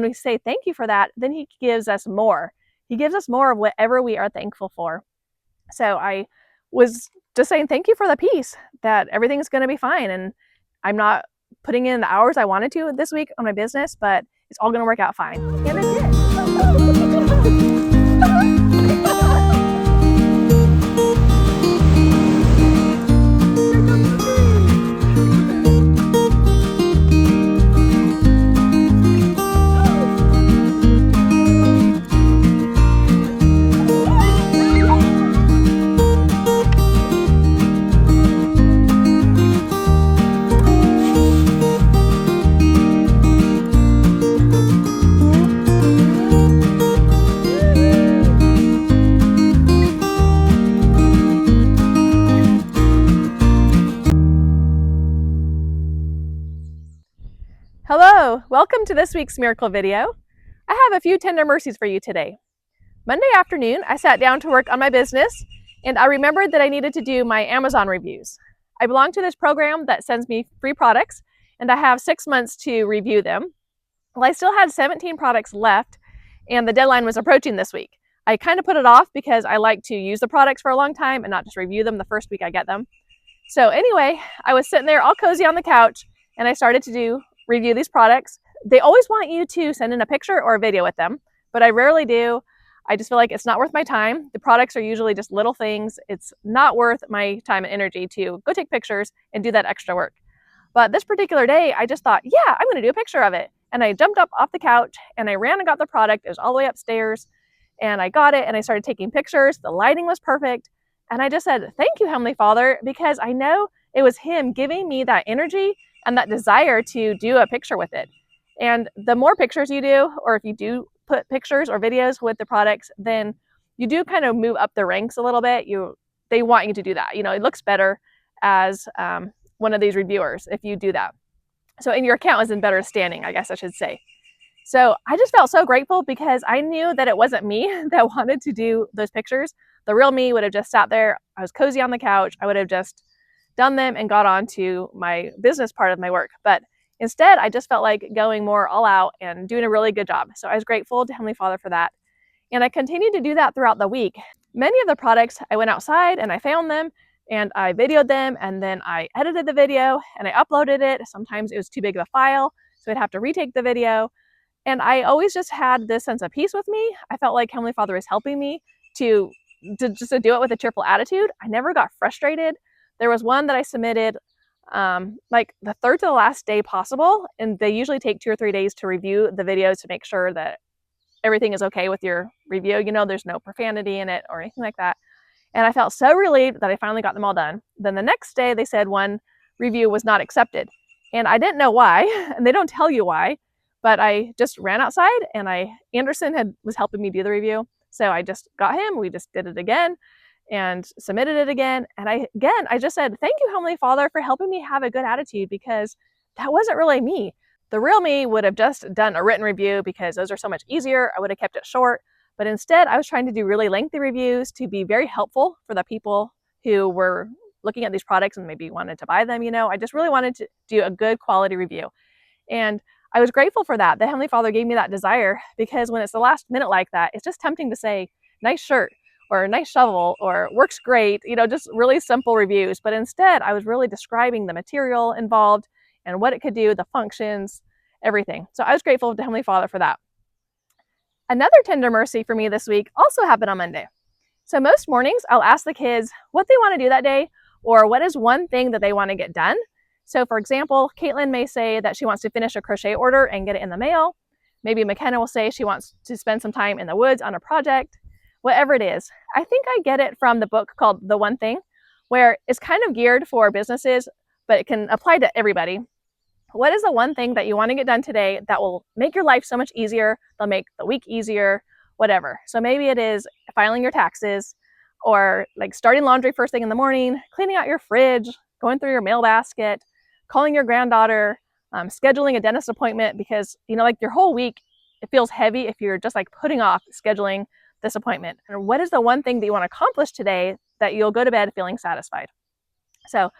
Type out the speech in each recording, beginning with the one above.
When we say thank you for that, then he gives us more. He gives us more of whatever we are thankful for. So I was just saying thank you for the peace that everything's going to be fine. And I'm not putting in the hours I wanted to this week on my business, but it's all going to work out fine. And it did. Hello, welcome to this week's miracle video. I have a few tender mercies for you today. Monday afternoon, I sat down to work on my business and I remembered that I needed to do my Amazon reviews. I belong to this program that sends me free products and I have 6 months to review them. Well, I still had 17 products left and the deadline was approaching this week. I kind of put it off because I like to use the products for a long time and not just review them the first week I get them. So anyway, I was sitting there all cozy on the couch and I started to review these products. They always want you to send in a picture or a video with them, but I rarely do. I just feel like it's not worth my time. The products are usually just little things. It's not worth my time and energy to go take pictures and do that extra work. But this particular day, I just thought, yeah, I'm gonna do a picture of it. And I jumped up off the couch and I ran and got the product. It was all the way upstairs and I got it and I started taking pictures. The lighting was perfect. And I just said, thank you, Heavenly Father, because I know it was Him giving me that energy and that desire to do a picture with it. And the more pictures you do, or if you do put pictures or videos with the products, then you do kind of move up the ranks a little bit. They want you to do that. You know, it looks better as one of these reviewers if you do that. So, and your account is in better standing, I guess I should say. So I just felt so grateful because I knew that it wasn't me that wanted to do those pictures. The real me would have just sat there. I was cozy on the couch. I would have just done them and got on to my business part of my work. But instead, I just felt like going more all out and doing a really good job. So I was grateful to Heavenly Father for that. And I continued to do that throughout the week. Many of the products, I went outside and I found them and I videoed them and then I edited the video and I uploaded it. Sometimes it was too big of a file, so I'd have to retake the video. And I always just had this sense of peace with me. I felt like Heavenly Father was helping me to do it with a cheerful attitude. I never got frustrated. There was one that I submitted like the third to the last day possible, and they usually take 2 or 3 days to review the videos to make sure that everything is okay with your review. You know, there's no profanity in it or anything like that. And I felt so relieved that I finally got them all done. Then the next day they said one review was not accepted. And I didn't know why, and they don't tell you why, but I just ran outside and Anderson was helping me do the review. So I just got him, we just did it again and submitted it again. And I just said, thank you, Heavenly Father, for helping me have a good attitude because that wasn't really me. The real me would have just done a written review because those are so much easier. I would have kept it short. But instead, I was trying to do really lengthy reviews to be very helpful for the people who were looking at these products and maybe wanted to buy them. You know, I just really wanted to do a good quality review. And I was grateful for that. The Heavenly Father gave me that desire because when it's the last minute like that, it's just tempting to say, nice shirt, or nice shovel, or works great, you know, just really simple reviews. But instead, I was really describing the material involved and what it could do, the functions, everything. So I was grateful to Heavenly Father for that. Another tender mercy for me this week also happened on Monday. So most mornings, I'll ask the kids what they want to do that day, or what is one thing that they want to get done. So for example, Caitlin may say that she wants to finish a crochet order and get it in the mail. Maybe McKenna will say she wants to spend some time in the woods on a project. Whatever it is. I think I get it from the book called The One Thing, where it's kind of geared for businesses, but it can apply to everybody. What is the one thing that you want to get done today that will make your life so much easier? They'll make the week easier, whatever. So maybe it is filing your taxes, or like starting laundry first thing in the morning, cleaning out your fridge, going through your mail basket, calling your granddaughter, scheduling a dentist appointment, because, you know, like your whole week, it feels heavy if you're just like putting off scheduling this appointment. And what is the one thing that you want to accomplish today that you'll go to bed feeling satisfied? So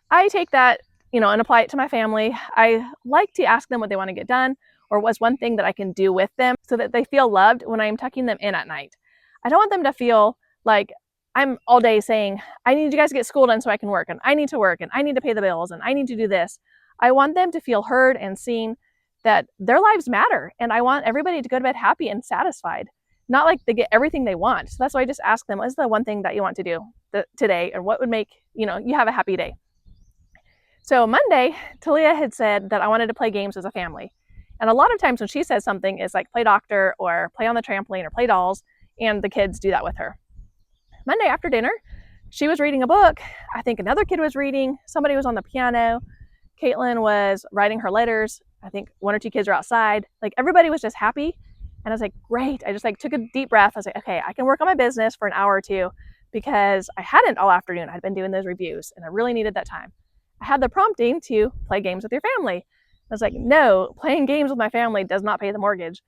I take that, you know, and apply it to my family. I like to ask them what they want to get done, or what's one thing that I can do with them so that they feel loved when I'm tucking them in at night. I don't want them to feel like I'm all day saying, I need you guys to get school done so I can work, and I need to work, and I need to pay the bills, and I need to do this. I want them to feel heard and seen, that their lives matter, and I want everybody to go to bed happy and satisfied, not like they get everything they want. So that's why I just ask them, what's the one thing that you want to do today, and what would make you have a happy day? So Monday, Talia had said that I wanted to play games as a family. And a lot of times when she says something, it's like play doctor or play on the trampoline or play dolls, and the kids do that with her. Monday after dinner, she was reading a book. I think another kid was reading. Somebody was on the piano. Caitlin was writing her letters. I think one or two kids were outside. Like, everybody was just happy. And I was like, great. I just took a deep breath. I was like, okay, I can work on my business for an hour or two, because I hadn't all afternoon. I'd been doing those reviews and I really needed that time. I had the prompting to play games with your family. I was like, no, playing games with my family does not pay the mortgage.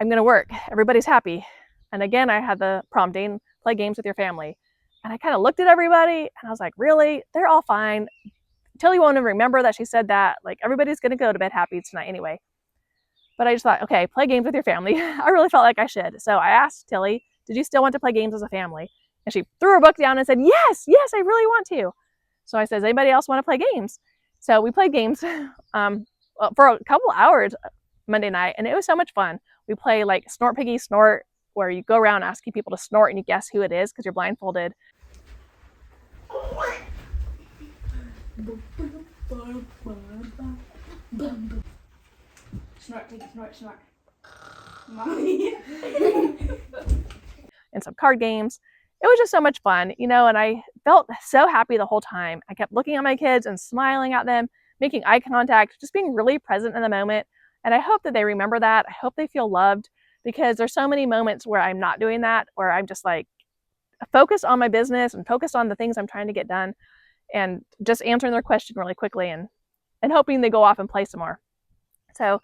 I'm going to work. Everybody's happy. And again, I had the prompting, play games with your family. And I kind of looked at everybody and I was like, really? They're all fine. Tilly won't even remember that she said that. Like, everybody's going to go to bed happy tonight anyway. But I just thought, okay, play games with your family. I really felt like I should. So I asked Tilly, did you still want to play games as a family? And she threw her book down and said, yes, I really want to. So I said, does anybody else want to play games? So we played games for a couple hours Monday night, and it was so much fun. We play like Snort Piggy Snort, where you go around asking people to snort and you guess who it is because you're blindfolded. Snort, Piggy, snort, snort. Mommy. And some card games. It was just so much fun, and I felt so happy the whole time. I kept looking at my kids and smiling at them, making eye contact, just being really present in the moment. And I hope that they remember that. I hope they feel loved, because there's so many moments where I'm not doing that, where I'm just like focused on my business and focused on the things I'm trying to get done, and just answering their question really quickly and hoping they go off and play some more. So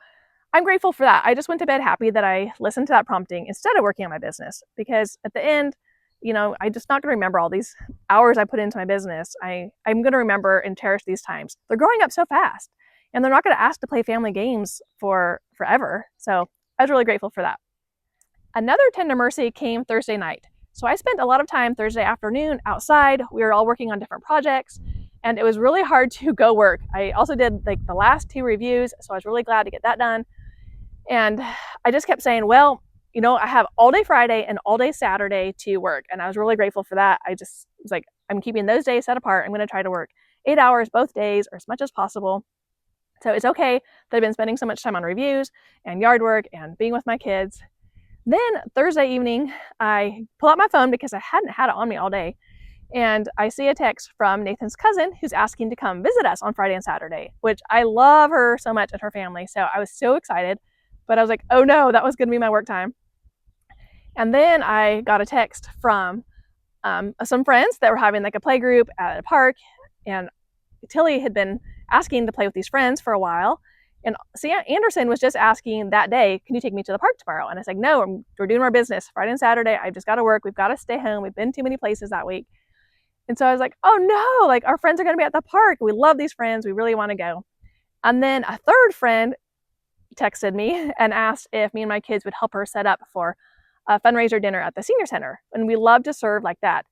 I'm grateful for that. I just went to bed happy that I listened to that prompting instead of working on my business, because at the end, I'm just not going to remember all these hours I put into my business. I'm going to remember and cherish these times. They're growing up so fast, and they're not going to ask to play family games for forever. So I was really grateful for that. Another tender mercy came Thursday night. So I spent a lot of time Thursday afternoon outside. We were all working on different projects, and it was really hard to go work. I also did like the last 2 reviews, so I was really glad to get that done. And I just kept saying, well, I have all day Friday and all day Saturday to work. And I was really grateful for that. I just was like, I'm keeping those days set apart. I'm going to try to work 8 hours both days, or as much as possible. So it's okay that I've been spending so much time on reviews and yard work and being with my kids. Then Thursday evening, I pull out my phone because I hadn't had it on me all day. And I see a text from Nathan's cousin who's asking to come visit us on Friday and Saturday, which I love her so much and her family. So I was so excited, but I was like, oh no, that was going to be my work time. And then I got a text from some friends that were having like a play group at a park, and Tilly had been asking to play with these friends for a while. And Sam Anderson was just asking that day, can you take me to the park tomorrow? And I said, no, we're doing our business Friday and Saturday. I've just got to work. We've got to stay home. We've been too many places that week. And so I was like, oh no, like our friends are going to be at the park. We love these friends. We really want to go. And then a third friend texted me and asked if me and my kids would help her set up for a fundraiser dinner at the senior center. And we love to serve like that.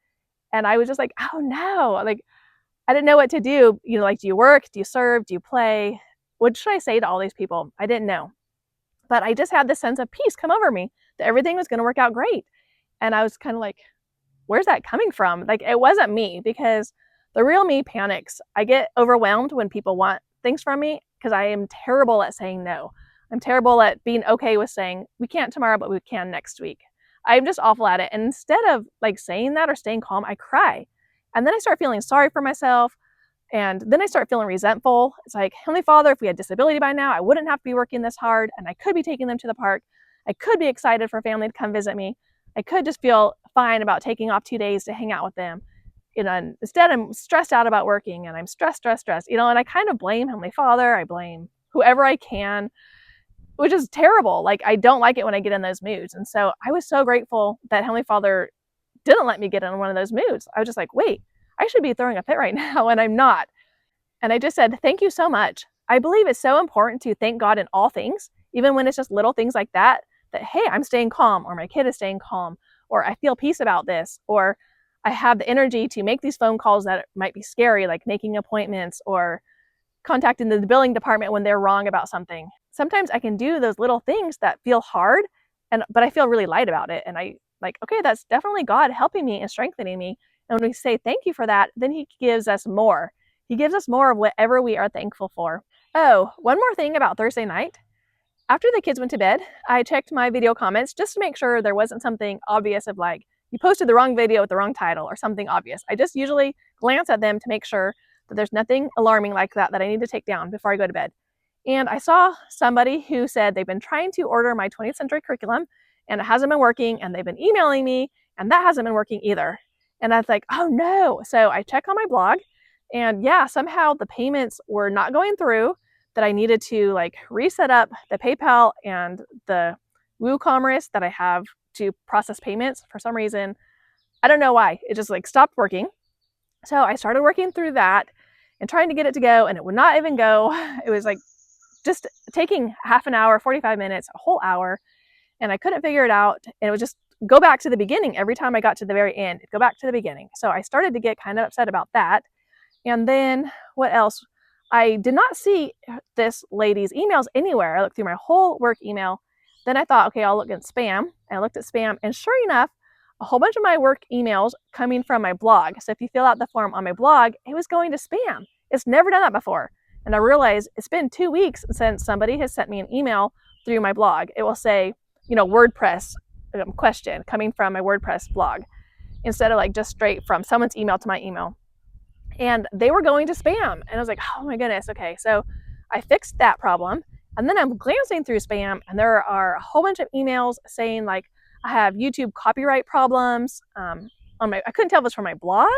And I was just like, oh no, like I didn't know what to do. Like, do you work? Do you serve? Do you play? What should I say to all these people? I didn't know. But I just had this sense of peace come over me that everything was going to work out great. And I was kind of like, where's that coming from? Like, it wasn't me, because the real me panics. I get overwhelmed when people want things from me, because I am terrible at saying no. I'm terrible at being okay with saying, we can't tomorrow, but we can next week. I'm just awful at it. And instead of like saying that or staying calm, I cry. And then I start feeling sorry for myself. And then I start feeling resentful. It's like, Heavenly Father, if we had disability by now, I wouldn't have to be working this hard, and I could be taking them to the park. I could be excited for family to come visit me. I could just feel fine about taking off 2 days to hang out with them. And instead I'm stressed out about working, and I'm stressed. And I kind of blame Heavenly Father. I blame whoever I can, which is terrible. Like, I don't like it when I get in those moods. And so I was so grateful that Heavenly Father didn't let me get in one of those moods. I was just like, wait, I should be throwing a fit right now, and I'm not. And I just said, thank you so much. I believe it's so important to thank God in all things, even when it's just little things like that, that, hey, I'm staying calm, or my kid is staying calm, or I feel peace about this, or I have the energy to make these phone calls that might be scary, like making appointments or contacting the billing department when they're wrong about something. Sometimes I can do those little things that feel hard, but I feel really light about it. And I like, okay, that's definitely God helping me and strengthening me. And when we say thank you for that, then He gives us more. He gives us more of whatever we are thankful for. Oh, one more thing about Thursday night. After the kids went to bed, I checked my video comments just to make sure there wasn't something obvious of like, you posted the wrong video with the wrong title or something obvious. I just usually glance at them to make sure that there's nothing alarming like that I need to take down before I go to bed. And I saw somebody who said they've been trying to order my 20th century curriculum and it hasn't been working, and they've been emailing me and that hasn't been working either. And I was like, oh no. So I checked on my blog, and yeah, somehow the payments were not going through, that I needed to like reset up the PayPal and the WooCommerce that I have to process payments. For some reason, I don't know why, it just like stopped working. So I started working through that and trying to get it to go, and it would not even go. It was like just taking half an hour, 45 minutes, a whole hour, and I couldn't figure it out. And it would just go back to the beginning every time I got to the very end. It'd go back to the beginning. So I started to get kind of upset about that. And then what else? I did not see this lady's emails anywhere. I looked through my whole work email. Then I thought, okay, I'll look at spam. And I looked at spam, and sure enough, a whole bunch of my work emails coming from my blog. So if you fill out the form on my blog, it was going to spam. It's never done that before. And I realized it's been 2 weeks since somebody has sent me an email through my blog. It will say, WordPress question coming from my WordPress blog, instead of like just straight from someone's email to my email. And they were going to spam. And I was like, oh my goodness. Okay. So I fixed that problem. And then I'm glancing through spam, and there are a whole bunch of emails saying like, I have YouTube copyright problems. I couldn't tell if it was from my blog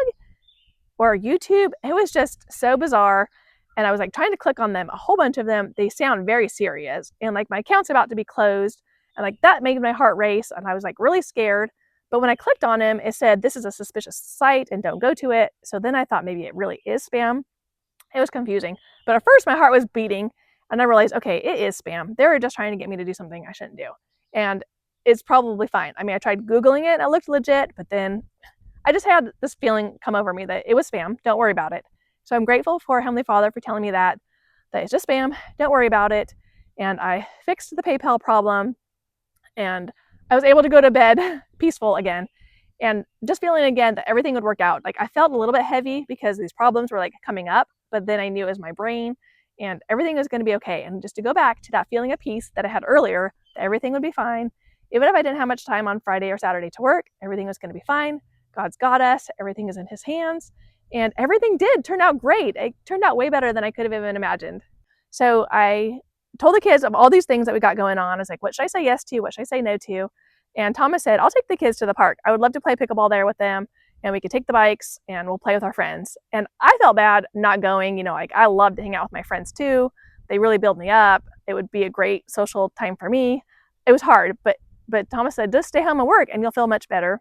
or YouTube. It was just so bizarre. And I was like trying to click on them, a whole bunch of them. They sound very serious. And like my account's about to be closed. And like that made my heart race. And I was like really scared. But when I clicked on him, it said, this is a suspicious site and don't go to it. So then I thought maybe it really is spam. It was confusing. But at first my heart was beating, and I realized, okay, it is spam. They're just trying to get me to do something I shouldn't do. And it's probably fine. I mean, I tried Googling it and it looked legit, but then I just had this feeling come over me that it was spam. Don't worry about it. So I'm grateful for Heavenly Father for telling me that it's just spam. Don't worry about it. And I fixed the PayPal problem, and I was able to go to bed peaceful again, and just feeling again that everything would work out. Like I felt a little bit heavy because these problems were like coming up, but then I knew it was my brain and everything was going to be okay. And just to go back to that feeling of peace that I had earlier, that everything would be fine. Even if I didn't have much time on Friday or Saturday to work, everything was going to be fine. God's got us. Everything is in His hands. And everything did turn out great. It turned out way better than I could have even imagined. So I told the kids of all these things that we got going on. I was like, what should I say yes to? What should I say no to? And Thomas said, I'll take the kids to the park. I would love to play pickleball there with them, and we could take the bikes and we'll play with our friends. And I felt bad not going. Like I love to hang out with my friends too. They really build me up. It would be a great social time for me. It was hard, but Thomas said, just stay home and work and you'll feel much better.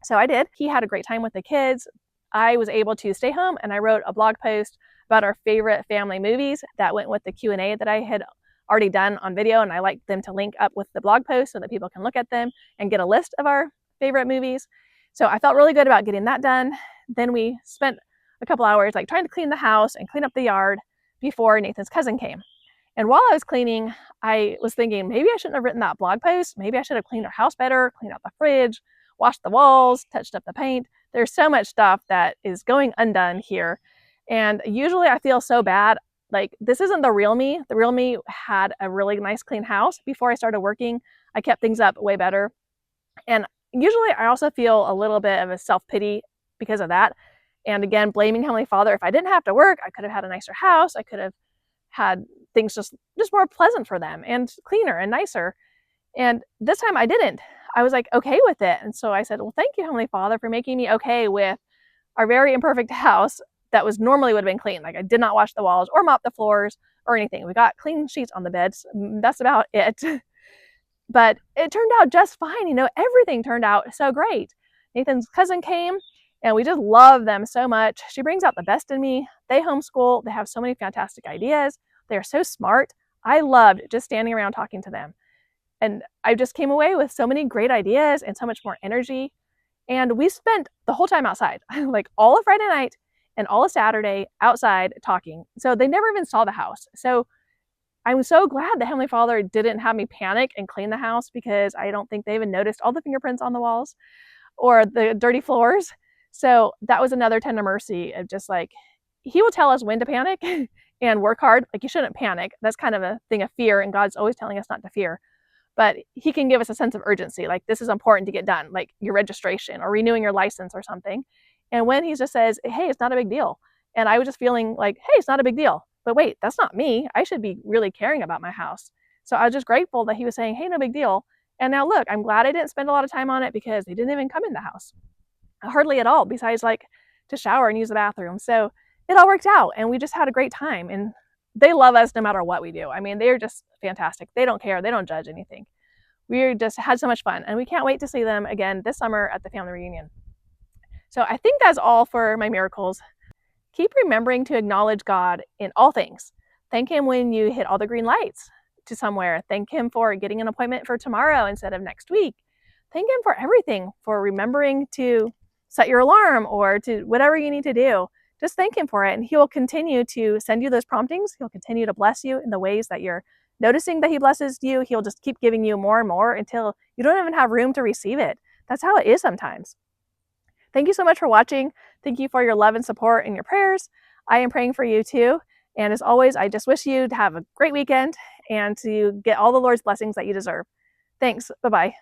So I did. He had a great time with the kids. I was able to stay home, and I wrote a blog post about our favorite family movies that went with the Q&A that I had already done on video, and I like them to link up with the blog post so that people can look at them and get a list of our favorite movies. So I felt really good about getting that done. Then we spent a couple hours like trying to clean the house and clean up the yard before Nathan's cousin came. And while I was cleaning, I was thinking maybe I shouldn't have written that blog post. Maybe I should have cleaned our house better, cleaned out the fridge, washed the walls, touched up the paint. There's so much stuff that is going undone here. And usually I feel so bad. Like, this isn't the real me. The real me had a really nice clean house. Before I started working, I kept things up way better. And usually I also feel a little bit of a self-pity because of that. And again, blaming Heavenly Father. If I didn't have to work, I could have had a nicer house. I could have had things just more pleasant for them and cleaner and nicer. And this time I didn't. I was like okay with it. And so I said, well, thank you, Heavenly Father, for making me okay with our very imperfect house that was normally would have been clean. Like, I did not wash the walls or mop the floors or anything. We got clean sheets on the beds. That's about it. But it turned out just fine. Everything turned out so great. Nathan's cousin came, and we just love them so much. She brings out the best in me. They homeschool. They have so many fantastic ideas. They are so smart. I loved just standing around talking to them. And I just came away with so many great ideas and so much more energy. And we spent the whole time outside, like all of Friday night and all of Saturday outside talking. So they never even saw the house. So I'm so glad the Heavenly Father didn't have me panic and clean the house, because I don't think they even noticed all the fingerprints on the walls or the dirty floors. So that was another tender mercy of just like, He will tell us when to panic and work hard. Like, you shouldn't panic. That's kind of a thing of fear, and God's always telling us not to fear. But He can give us a sense of urgency, like this is important to get done, like your registration or renewing your license or something. And when He just says, hey, it's not a big deal. And I was just feeling like, hey, it's not a big deal. But wait, that's not me. I should be really caring about my house. So I was just grateful that He was saying, hey, no big deal. And now look, I'm glad I didn't spend a lot of time on it, because they didn't even come in the house. Hardly at all, besides like to shower and use the bathroom. So it all worked out, and we just had a great time. And they love us no matter what we do. I mean, they're just fantastic. They don't care. They don't judge anything. We just had so much fun, and we can't wait to see them again this summer at the family reunion. So I think that's all for my miracles. Keep remembering to acknowledge God in all things. Thank Him when you hit all the green lights to somewhere. Thank Him for getting an appointment for tomorrow instead of next week. Thank Him for everything, for remembering to set your alarm or to whatever you need to do. Just thank Him for it, and He will continue to send you those promptings. He'll continue to bless you in the ways that you're noticing that He blesses you. He'll just keep giving you more and more until you don't even have room to receive it. That's how it is sometimes. Thank you so much for watching. Thank you for your love and support and your prayers. I am praying for you too. And as always, I just wish you to have a great weekend and to get all the Lord's blessings that you deserve. Thanks. Bye-bye.